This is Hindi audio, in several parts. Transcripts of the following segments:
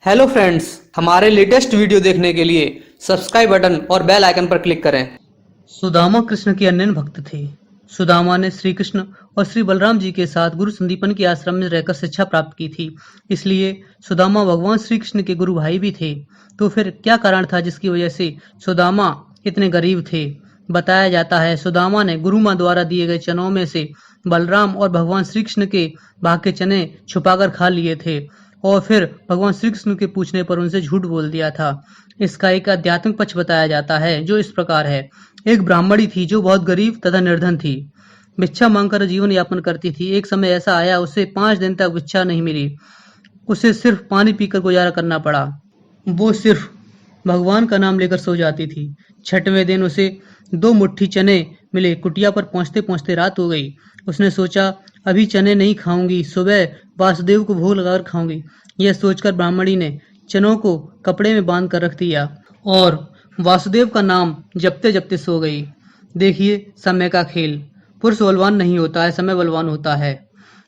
हेलो फ्रेंड्स, हमारे लेटेस्ट वीडियो देखने के लिए सब्सक्राइब बटन और बेल आइकन पर क्लिक करें। सुदामा कृष्ण के अनन्य भक्त थे। सुदामा ने श्री कृष्ण और श्री बलराम जी के साथ गुरु संदीपन के आश्रम में रहकर शिक्षा प्राप्त की थी। इसलिए सुदामा भगवान श्री कृष्ण के गुरु भाई भी थे। तो फिर क्या कारण था जिसकी वजह से सुदामा इतने गरीब थे? बताया जाता है सुदामा ने गुरु माँ द्वारा दिए गए चनों में से बलराम और भगवान श्री कृष्ण के भाग के चने छुपाकर खा लिए थे और फिर भगवान श्री कृष्ण के पूछने पर उनसे झूठ बोल दिया था। इसका एक आध्यात्मिक पक्ष बताया जाता है जो इस प्रकार है। एक ब्राह्मणी थी जो बहुत गरीब तथा निर्धन थी। भिक्षा मांगकर जीवन यापन करती थी। एक समय ऐसा आया उसे 5 दिन तक भिक्षा नहीं मिली। उसे सिर्फ पानी पीकर गुजारा करना पड़ा। वो सिर्फ भगवान का नाम लेकर सो जाती थी। 6वें दिन उसे 2 मुट्ठी चने मिले। कुटिया पर पहुंचते पहुंचते रात हो गई। उसने सोचा अभी चने नहीं खाऊंगी, सुबह वासुदेव को भोग लगाकर खाऊंगी। यह सोचकर ब्राह्मणी ने चनों को कपड़े में बांध कर रख दिया और वासुदेव का नाम जपते जपते सो गई। देखिए समय का खेल। पुरुष बलवान नहीं होता है, समय बलवान होता है।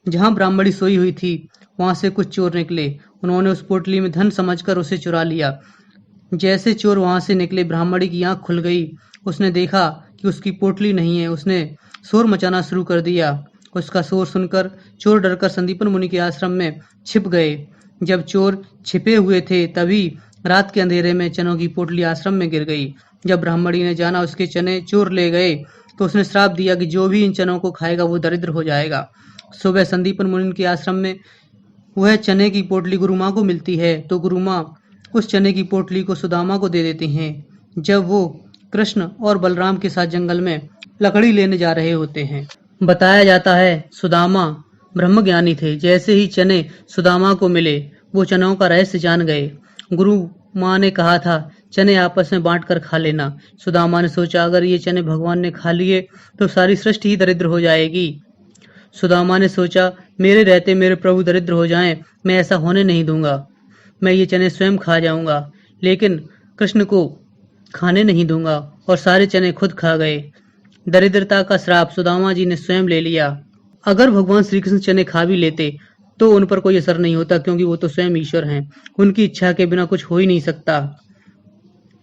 जहां ब्राह्मणी सोई हुई थी वहां से कुछ चोर निकले। उन्होंने उस पोटली में धन समझकर उसे चुरा लिया। जैसे चोर वहां से निकले ब्राह्मणी की आंख खुल गई। उसने देखा कि उसकी पोटली नहीं है। उसने शोर मचाना शुरू कर दिया। उसका शोर सुनकर चोर डरकर संदीपन मुनि के आश्रम में छिप गए। जब चोर छिपे हुए थे तभी रात के अंधेरे में चनों की पोटली आश्रम में गिर गई। जब ब्राह्मणी ने जाना उसके चने चोर ले गए तो उसने श्राप दिया कि जो भी इन चनों को खाएगा वो दरिद्र हो जाएगा। सुबह संदीपन मुनि के आश्रम में वह चने की पोटली गुरु माँ को मिलती है तो गुरु माँ उस चने की पोटली को सुदामा को दे देती हैं। जब वो कृष्ण और बलराम के साथ जंगल में लकड़ी लेने जा रहे होते हैं। बताया जाता है सुदामा ब्रह्मज्ञानी थे। जैसे ही चने सुदामा को मिले वो चनों का रहस्य जान गए। गुरु माँ ने कहा था चने आपस में बांट कर खा लेना। सुदामा ने सोचा अगर ये चने भगवान ने खा लिए तो सारी सृष्टि ही दरिद्र हो जाएगी। सुदामा ने सोचा मेरे रहते मेरे प्रभु दरिद्र हो जाएं, मैं ऐसा होने नहीं दूंगा। मैं ये चने स्वयं खा जाऊंगा लेकिन कृष्ण को खाने नहीं दूंगा। और सारे चने खुद खा गए। दरिद्रता का श्राप सुदामा जी ने स्वयं ले लिया। अगर भगवान श्री कृष्ण चने खा भी लेते तो उन पर कोई असर नहीं होता क्योंकि वो तो स्वयं ईश्वर हैं। उनकी इच्छा के बिना कुछ हो ही नहीं सकता।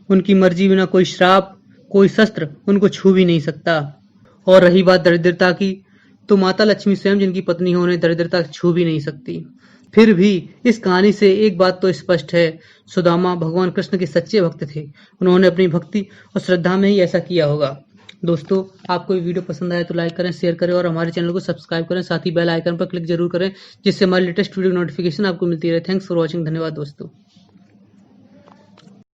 उनकी मर्जी बिना कोई श्राप कोई शस्त्र उनको छू भी नहीं सकता। और रही बात दरिद्रता की तो माता लक्ष्मी स्वयं जिनकी पत्नी हो उन्हें दरिद्रता छू भी नहीं सकती। फिर भी इस कहानी से एक बात तो स्पष्ट है, सुदामा भगवान कृष्ण के सच्चे भक्त थे। उन्होंने अपनी भक्ति और श्रद्धा में ही ऐसा किया होगा। दोस्तों, आपको ये वीडियो पसंद आया तो लाइक करें, शेयर करें और हमारे चैनल को सब्सक्राइब करें। साथ ही बेल आइकन पर क्लिक जरूर करें जिससे हमारी लेटेस्ट वीडियो नोटिफिकेशन आपको मिलती रहे। Thanks for watching. धन्यवाद दोस्तों।